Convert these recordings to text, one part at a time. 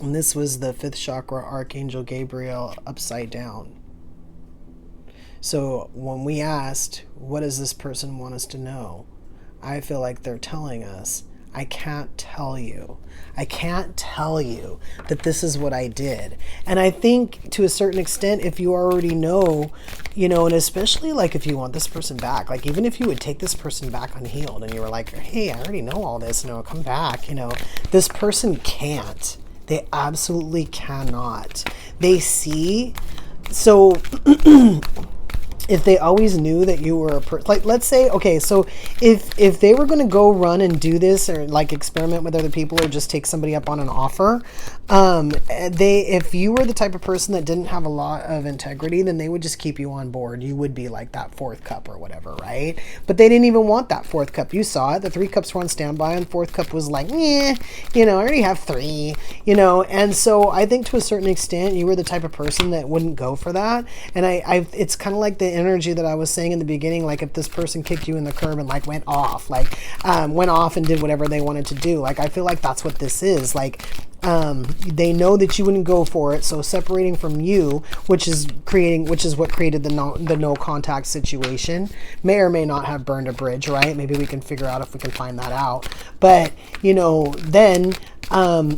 And this was the fifth chakra, Archangel Gabriel, upside down. So when we asked, what does this person want us to know? I feel like they're telling us, I can't tell you. I can't tell you that this is what I did. And I think to a certain extent, if you already know, you know, and especially like if you want this person back, like even if you would take this person back unhealed and you were like, hey, I already know all this, come back, this person can't. They absolutely cannot. They see. So if they always knew that you were like, let's say, okay, so if they were going to go run and do this or like experiment with other people or just take somebody up on an offer, if you were the type of person that didn't have a lot of integrity, then they would just keep you on board. You would be like that fourth cup or whatever, right? But they didn't even want that fourth cup. You saw it. The three cups were on standby and fourth cup was like, I already have three, and so I think to a certain extent you were the type of person that wouldn't go for that. And it's kind of like the energy that I was saying in the beginning, like if this person kicked you in the curb and like went off and did whatever they wanted to do, like I feel like that's what this is. Like they know that you wouldn't go for it, so separating from you, which is what created the no contact situation, may or may not have burned a bridge, right? Maybe we can figure out if we can find that out. But then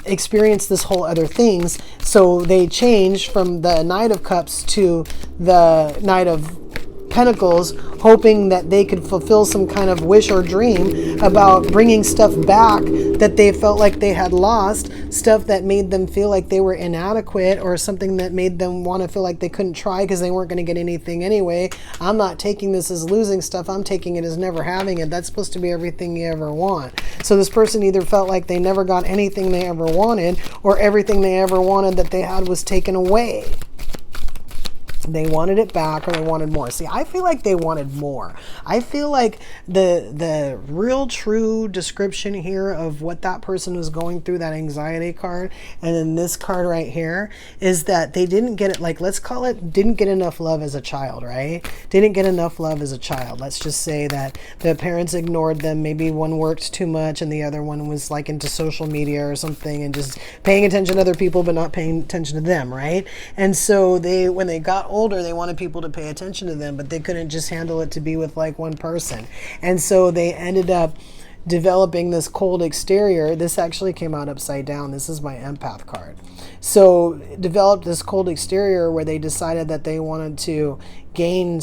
experience this whole other things. So they change from the Knight of Cups to the Knight of Pentacles, hoping that they could fulfill some kind of wish or dream about bringing stuff back that they felt like they had lost, stuff that made them feel like they were inadequate, or something that made them want to feel like they couldn't try because they weren't going to get anything anyway. I'm not taking this as losing stuff. I'm taking it as never having it. That's supposed to be everything you ever want. So this person either felt like they never got anything they ever wanted, or everything they ever wanted that they had was taken away. They wanted it back, or they wanted more. See, I feel like they wanted more. I feel like the real true description here of what that person was going through, that anxiety card, and then this card right here, is that they didn't get it, like, let's call it, didn't get enough love as a child, right? Didn't get enough love as a child. Let's just say that the parents ignored them. Maybe one worked too much and the other one was like into social media or something and just paying attention to other people but not paying attention to them, right? And so when they got older, they wanted people to pay attention to them, but they couldn't just handle it to be with like one person. And so they ended up developing this cold exterior. This actually came out upside down. This is my empath card. So developed this cold exterior where they decided that they wanted to gain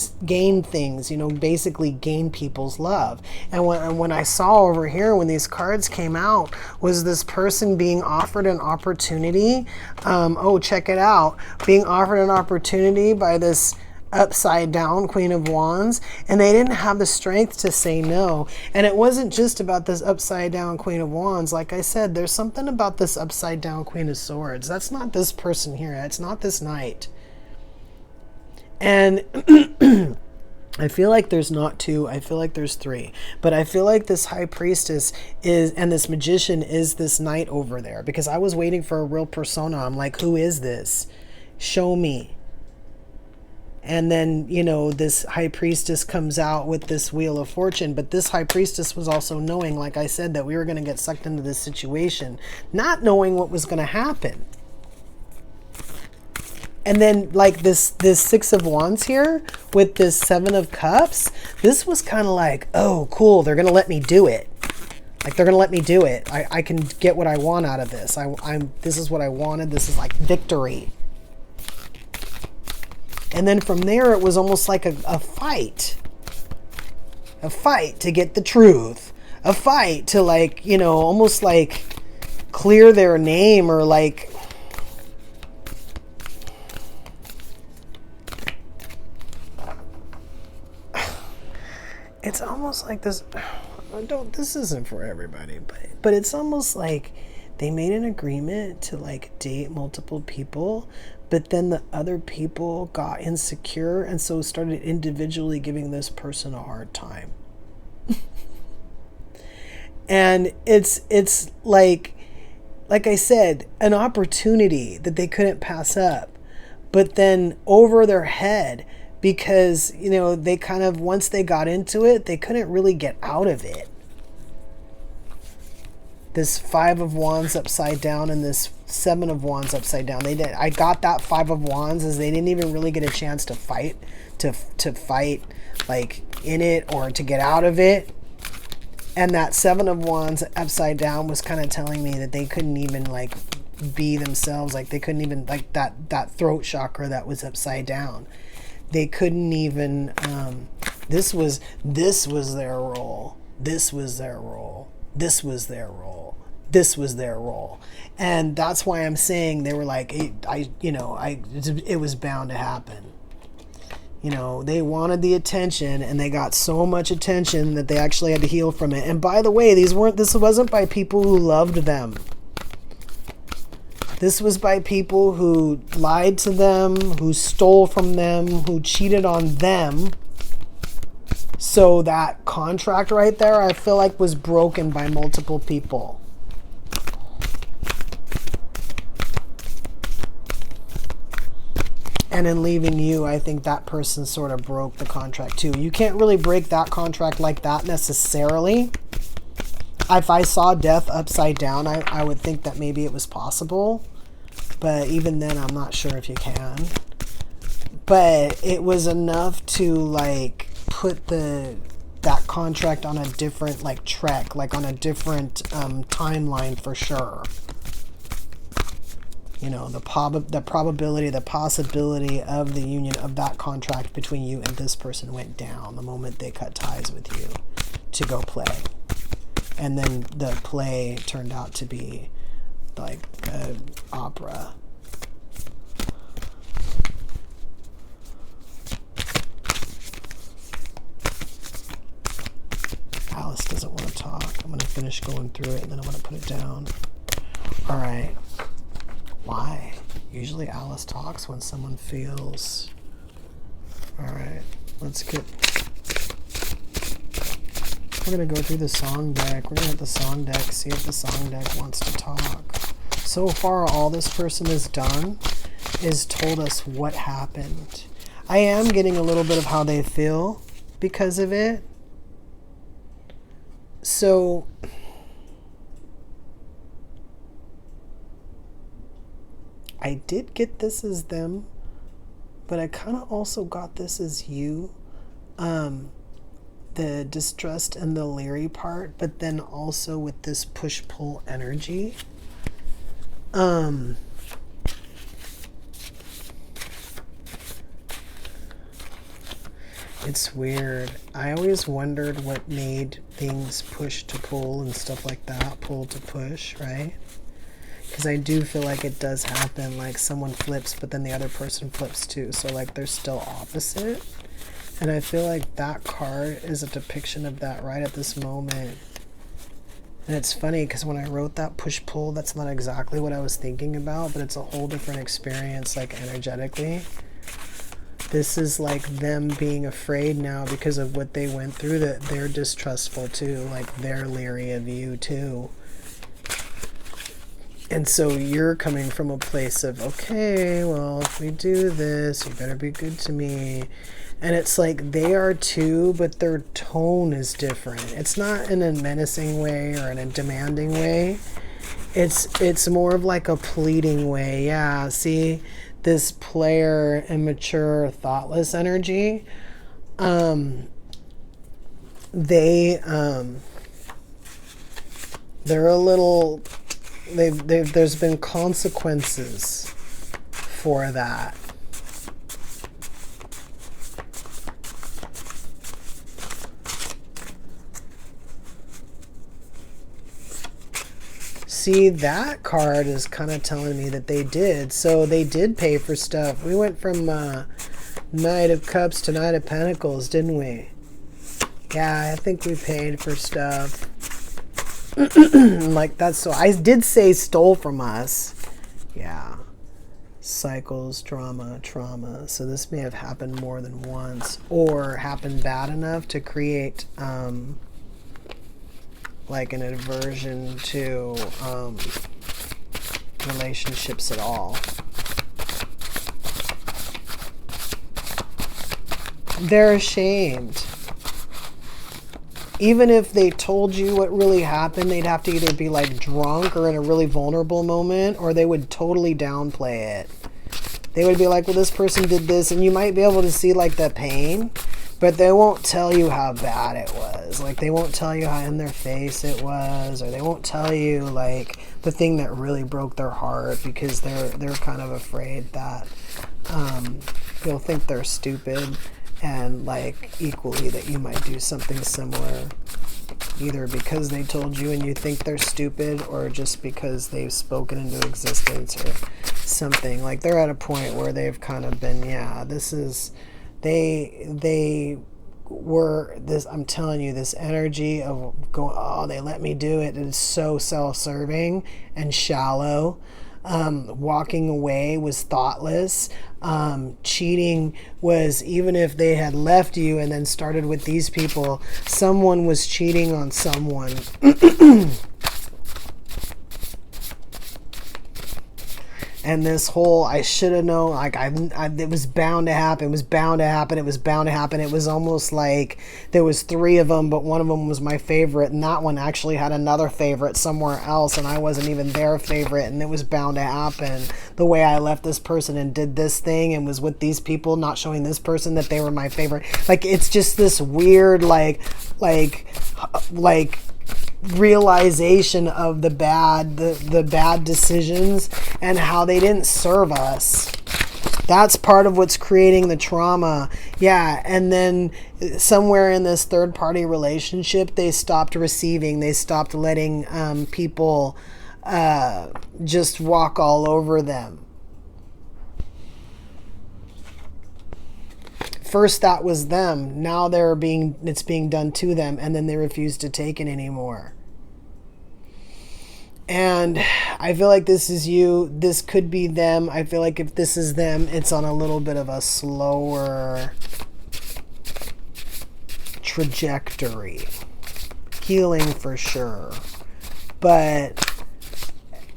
things, basically gain people's love. And when I saw over here, when these cards came out, was this person being offered an opportunity. Check it out. Being offered an opportunity by this upside down Queen of Wands, and they didn't have the strength to say no. And it wasn't just about this upside down Queen of Wands. Like I said, there's something about this upside down Queen of Swords. That's not this person here. It's not this knight. And I feel like there's not two. I feel like there's three. But I feel like this high priestess and this magician is this knight over there, because I was waiting for a real persona. I'm like, who is this? Show me. And then, this high priestess comes out with this wheel of fortune. But this high priestess was also knowing, like I said, that we were going to get sucked into this situation, not knowing what was going to happen. And then like this Six of Wands here with this Seven of Cups, this was kind of like, oh, cool, they're going to let me do it. Like, they're going to let me do it. I can get what I want out of this. This is what I wanted. This is like victory. And then from there, it was almost like a fight. A fight to get the truth. A fight to like, almost like clear their name, or like, it's almost like this. This isn't for everybody, but it's almost like they made an agreement to like date multiple people, but then the other people got insecure and so started individually giving this person a hard time. And it's like I said, an opportunity that they couldn't pass up, but then over their head, because, they kind of, once they got into it, they couldn't really get out of it. this 5 of Wands upside down and this 7 of Wands upside down. I got that 5 of Wands as they didn't even really get a chance to fight, to fight like in it or to get out of it. And that 7 of Wands upside down was kind of telling me that they couldn't even like be themselves. Like they couldn't even, like that throat chakra that was upside down. They couldn't even, this was their role. This was their role. This was their role. This was their role. And that's why I'm saying they were like, it was bound to happen. You know, they wanted the attention and they got so much attention that they actually had to heal from it. And by the way, this wasn't by people who loved them. This was by people who lied to them, who stole from them, who cheated on them. So that contract right there, I feel like was broken by multiple people. And in leaving you, I think that person sort of broke the contract too. You can't really break that contract like that necessarily. If I saw death upside down, I would think that maybe it was possible. But even then, I'm not sure if you can. But it was enough to like put that contract on a different like trek, like on a different timeline for sure. You know, the probability, the possibility of the union of that contract between you and this person went down the moment they cut ties with you to go play. And then the play turned out to be like an opera. Alice doesn't want to talk. I'm going to finish going through it and then I'm going to put it down. All right. Why? Usually Alice talks when someone feels. All right. Let's get. We're going to go through the song deck. We're going to hit the song deck, see if the song deck wants to talk. So far, all this person has done is told us what happened. I am getting a little bit of how they feel because of it. So I did get this as them, but I kind of also got this as you. The distrust and the leery part, but then also with this push-pull energy. It's weird. I always wondered what made things push to pull and stuff like that, pull to push, right? Because I do feel like it does happen, like someone flips, but then the other person flips too. So like they're still opposite. And I feel like that card is a depiction of that right at this moment. And it's funny because when I wrote that push-pull, that's not exactly what I was thinking about, but it's a whole different experience, like energetically. This is like them being afraid now because of what they went through, that they're distrustful too, like they're leery of you too. And so you're coming from a place of, okay, well, if we do this, you better be good to me. And it's like they are too, but their tone is different. It's not in a menacing way or in a demanding way. It's more of like a pleading way. Yeah, see, this player, immature, thoughtless energy. They're a little. There's been consequences for that. See, that card is kind of telling me that they did. So they did pay for stuff. We went from Knight of Cups to Knight of Pentacles, didn't we? Yeah, I think we paid for stuff. Like that's so. I did say stole from us. Yeah. Cycles, drama, trauma. So this may have happened more than once, or happened bad enough to create like an aversion to relationships at all. They're ashamed. even if they told you what really happened, they'd have to either be like drunk or in a really vulnerable moment, or they would totally downplay it. They would be like, well, this person did this, and you might be able to see like the pain, but they won't tell you how bad it was. Like, they won't tell you how in their face it was, or they won't tell you like the thing that really broke their heart, because they're kind of afraid that you'll think they're stupid, and like equally that you might do something similar, either because they told you and you think they're stupid, or just because they've spoken into existence or something. Like, they're at a point where they've kind of been, they were this, I'm telling you, this energy of going, oh, they let me do it. It is so self-serving and shallow. Walking away was thoughtless. Cheating was, even if they had left you and then started with these people, someone was cheating on someone. And this whole, I should have known, like, it was bound to happen. It was bound to happen. It was bound to happen. It was almost like there was 3 of them, but one of them was my favorite, and that one actually had another favorite somewhere else, and I wasn't even their favorite, and it was bound to happen. The way I left this person and did this thing and was with these people, not showing this person that they were my favorite. Like, it's just this weird, like realization of the bad decisions and how they didn't serve us. That's part of what's creating the trauma. Yeah, and then somewhere in this third party relationship, they stopped receiving. They stopped letting people just walk all over them. First that was them. Now it's being done to them, and then they refuse to take it anymore. And I feel like this is you. This could be them. I feel like if this is them, it's on a little bit of a slower trajectory. Healing for sure. But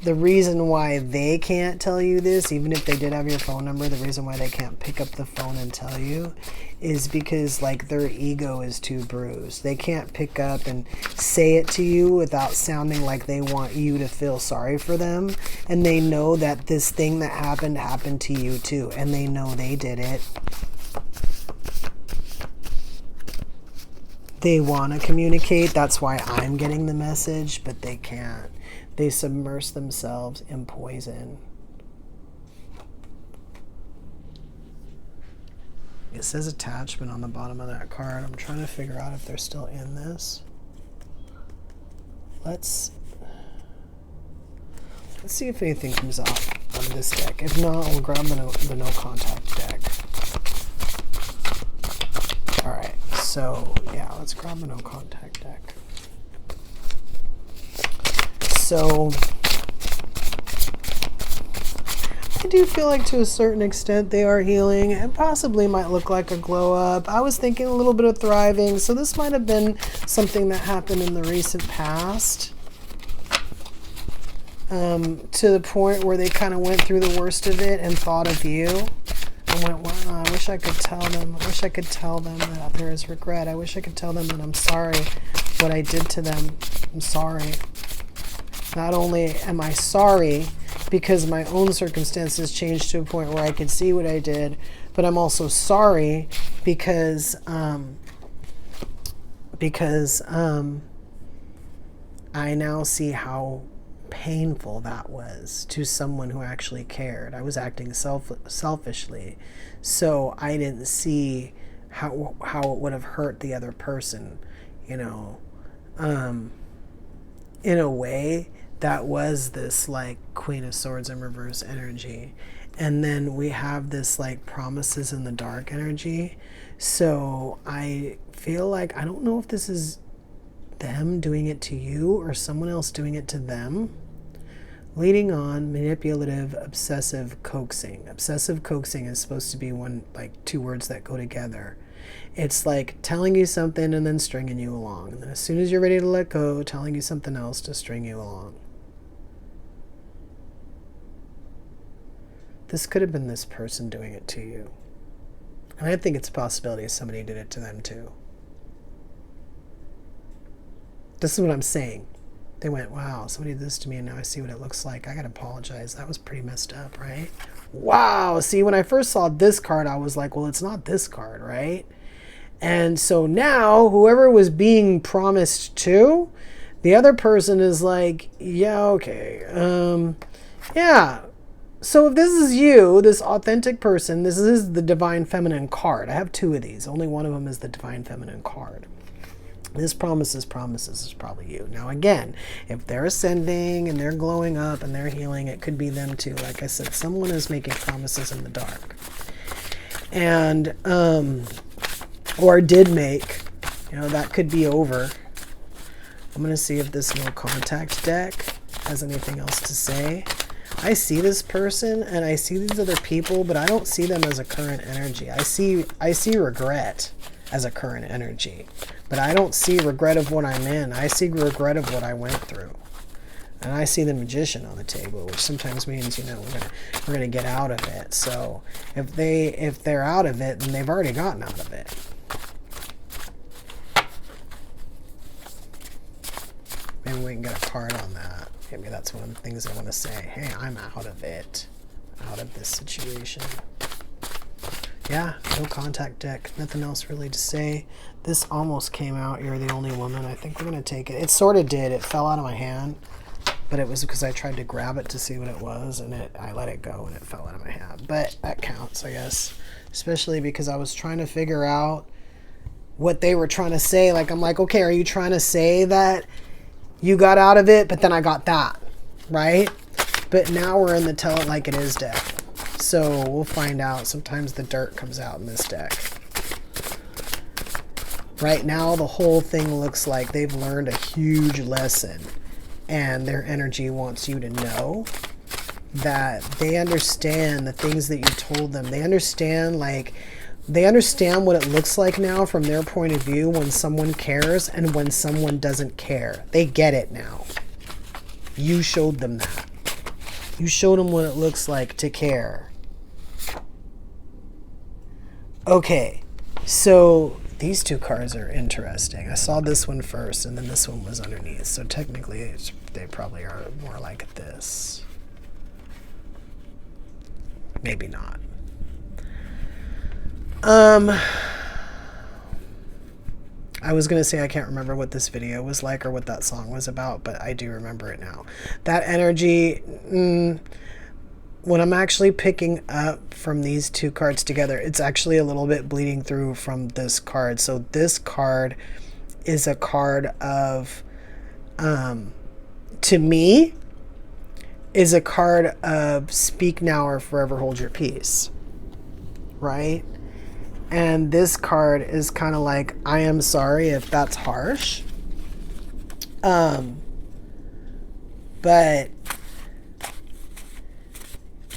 the reason why they can't tell you this, even if they did have your phone number, the reason why they can't pick up the phone and tell you is because, like, their ego is too bruised. They can't pick up and say it to you without sounding like they want you to feel sorry for them. And they know that this thing that happened to you too. And they know they did it. They want to communicate. That's why I'm getting the message, but they can't. They submerge themselves in poison. It says attachment on the bottom of that card. I'm trying to figure out if they're still in this. Let's see if anything comes out on this deck. If not, we'll grab the no contact deck. Alright, so yeah, let's grab the no contact deck. So I do feel like to a certain extent they are healing. It possibly might look like a glow up. I was thinking a little bit of thriving, so this might have been something that happened in the recent past. To the point where they kind of went through the worst of it and thought of you. And went, wow, I wish I could tell them. I wish I could tell them that there is regret. I wish I could tell them that I'm sorry what I did to them. I'm sorry. Not only am I sorry because my own circumstances changed to a point where I could see what I did, but I'm also sorry because I now see how painful that was to someone who actually cared. I was acting selfishly, so I didn't see how it would have hurt the other person, you know. In a way, that was this like Queen of Swords in reverse energy. And then we have this like promises in the dark energy. So I feel like, I don't know if this is them doing it to you or someone else doing it to them. Leading on, manipulative, obsessive, coaxing. Obsessive coaxing is supposed to be two words that go together. It's like telling you something and then stringing you along. And then as soon as you're ready to let go, telling you something else to string you along. This could have been this person doing it to you. And I think it's a possibility somebody did it to them too. This is what I'm saying. They went, wow, somebody did this to me and now I see what it looks like. I gotta apologize. That was pretty messed up, right? Wow. See, when I first saw this card, I was like, well, it's not this card, right? And so now whoever was being promised to, the other person is like, yeah, okay. Yeah. So if this is you, this authentic person, this is the Divine Feminine card. I have 2 of these. Only one of them is the Divine Feminine card. This promises is probably you. Now again, if they're ascending and they're glowing up and they're healing, it could be them too. Like I said, someone is making promises in the dark. And, or did make, that could be over. I'm going to see if this no contact deck has anything else to say. I see this person and I see these other people, but I don't see them as a current energy. I see regret as a current energy, but I don't see regret of what I'm in. I see regret of what I went through. And I see the Magician on the table, which sometimes means, we're gonna get out of it. So if they're out of it, then they've already gotten out of it. Maybe we can get a card on that. Maybe that's one of the things I want to say. Hey, I'm out of it. Out of this situation. Yeah, no contact deck. Nothing else really to say. This almost came out. You're the only woman. I think we're going to take it. It sort of did. It fell out of my hand. But it was because I tried to grab it to see what it was. And I let it go and it fell out of my hand. But that counts, I guess. Especially because I was trying to figure out what they were trying to say. Like, I'm like, okay, are you trying to say that you got out of it, but then I got that, right? But now we're in the tell it like it is deck. So we'll find out. Sometimes the dirt comes out in this deck. Right now, the whole thing looks like they've learned a huge lesson. And their energy wants you to know that they understand the things that you told them. They understand, what it looks like now from their point of view when someone cares and when someone doesn't care. They get it now. You showed them that. You showed them what it looks like to care. Okay, so these 2 cards are interesting. I saw this one first and then this one was underneath. So technically they probably are more like this. Maybe not. I was going to say I can't remember what this video was like or what that song was about, but I do remember it now. That energy, when I'm actually picking up from these 2 cards together, it's actually a little bit bleeding through from this card. So this card is a card of, to me, is a card of speak now or forever hold your peace, right? And this card is kind of like, I am sorry if that's harsh. But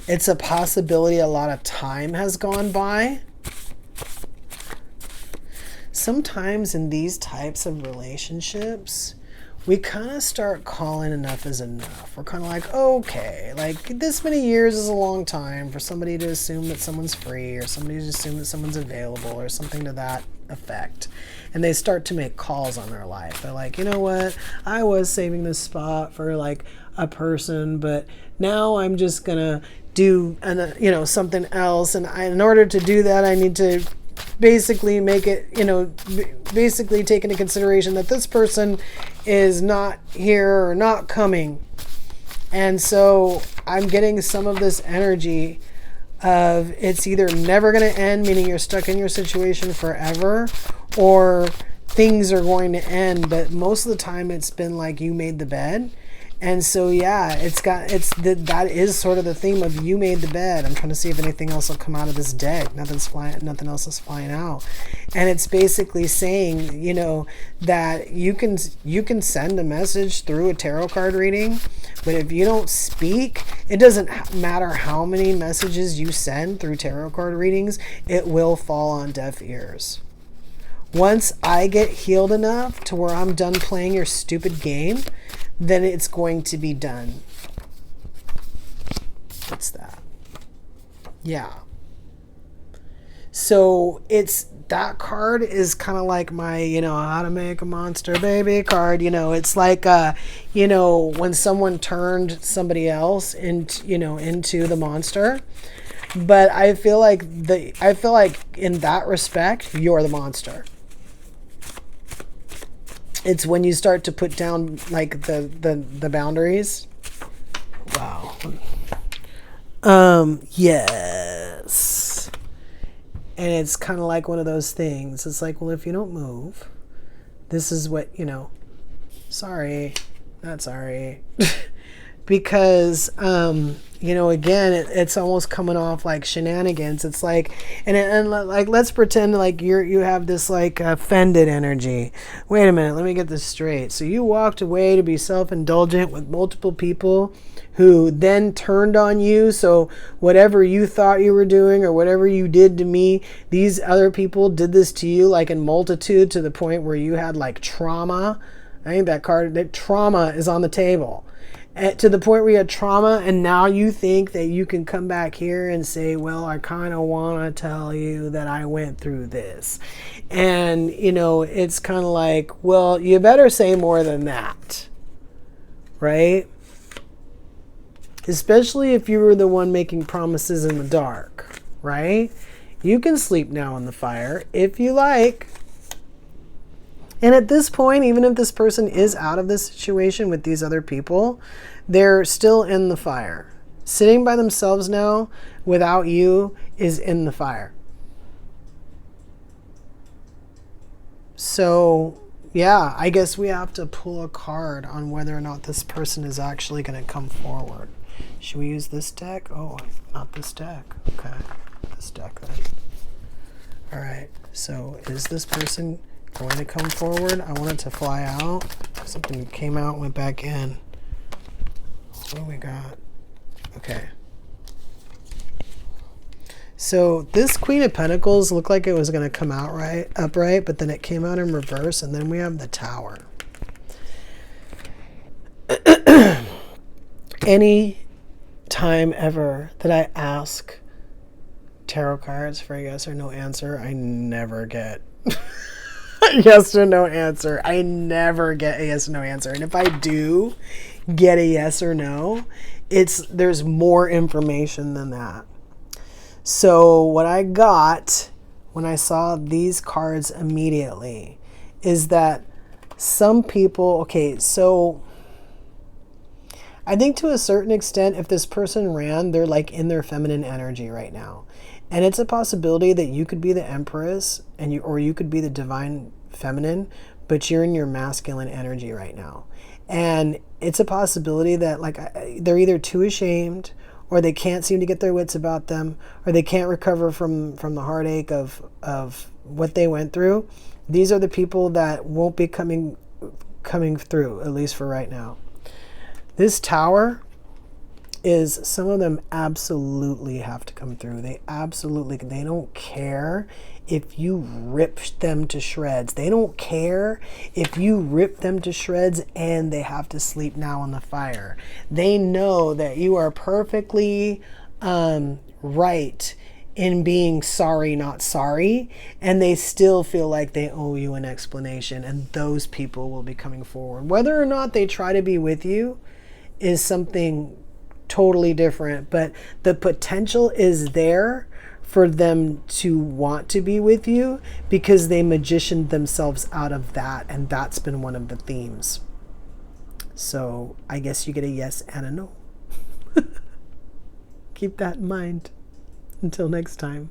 it's a possibility a lot of time has gone by. Sometimes in these types of relationships, we kind of start calling enough is enough. We're kind of like, okay, like this many years is a long time for somebody to assume that someone's free or somebody to assume that someone's available or something to that effect. And they start to make calls on their life. They're like, you know what? I was saving this spot for like a person, but now I'm just going to do, something else. And in order to do that, I need to basically make it, basically take into consideration that this person is not here or not coming. And so I'm getting some of this energy of it's either never going to end, meaning you're stuck in your situation forever, or things are going to end. But most of the time it's been like you made the bed. And so, yeah, that is sort of the theme of you made the bed. I'm trying to see if anything else will come out of this deck. Nothing else is flying out. And it's basically saying, that you can send a message through a tarot card reading, but if you don't speak, it doesn't matter how many messages you send through tarot card readings, it will fall on deaf ears. Once I get healed enough to where I'm done playing your stupid game, then it's going to be done. What's that? Yeah. So it's that card is kind of like my, how to make a monster baby card. It's like, when someone turned somebody else into the monster. But I feel like in that respect, you're the monster. It's when you start to put down like the boundaries. Wow. Yes. And it's kind of like one of those things. It's like, well, if you don't move, this is what, sorry, not sorry. Because, again, it's almost coming off like shenanigans. It's like, and like, let's pretend like you have this like offended energy. Wait a minute, let me get this straight. So you walked away to be self-indulgent with multiple people who then turned on you. So whatever you thought you were doing or whatever you did to me, these other people did this to you like in multitude, to the point where you had like trauma. I think that trauma is on the table. To the point where you had trauma, and now you think that you can come back here and say, well, I kind of want to tell you that I went through this. And, it's kind of like, well, you better say more than that, right? Especially if you were the one making promises in the dark, right? You can sleep now in the fire if you like. And at this point, even if this person is out of this situation with these other people, they're still in the fire. Sitting by themselves now without you is in the fire. So, yeah, I guess we have to pull a card on whether or not this person is actually going to come forward. Should we use this deck? Oh, not this deck. Okay, this deck then. All right, so is this person going to come forward? I want it to fly out. Something came out, went back in. What do we got? Okay. So this Queen of Pentacles looked like it was going to come out upright, but then it came out in reverse, and then we have the Tower. Any time ever that I ask tarot cards for a yes or no answer, I never get yes or no answer. I never get a yes or no answer. And if I do get a yes or no, there's more information than that. So what I got when I saw these cards immediately is that some people, okay, so I think to a certain extent, if this person ran, they're like in their feminine energy right now. And it's a possibility that you could be the Empress or you could be the divine feminine, but you're in your masculine energy right now. And it's a possibility that like they're either too ashamed, or they can't seem to get their wits about them, or they can't recover from the heartache of what they went through. These are the people that won't be coming through, at least for right now. This Tower is, some of them absolutely have to come through. They don't care if you rip them to shreds. They don't care if you rip them to shreds and they have to sleep now in the fire. They know that you are perfectly right in being sorry, not sorry, and they still feel like they owe you an explanation, and those people will be coming forward. Whether or not they try to be with you is something totally different, but the potential is there for them to want to be with you because they magicianed themselves out of that, and that's been one of the themes. So I guess you get a yes and a no. Keep that in mind. Until next time.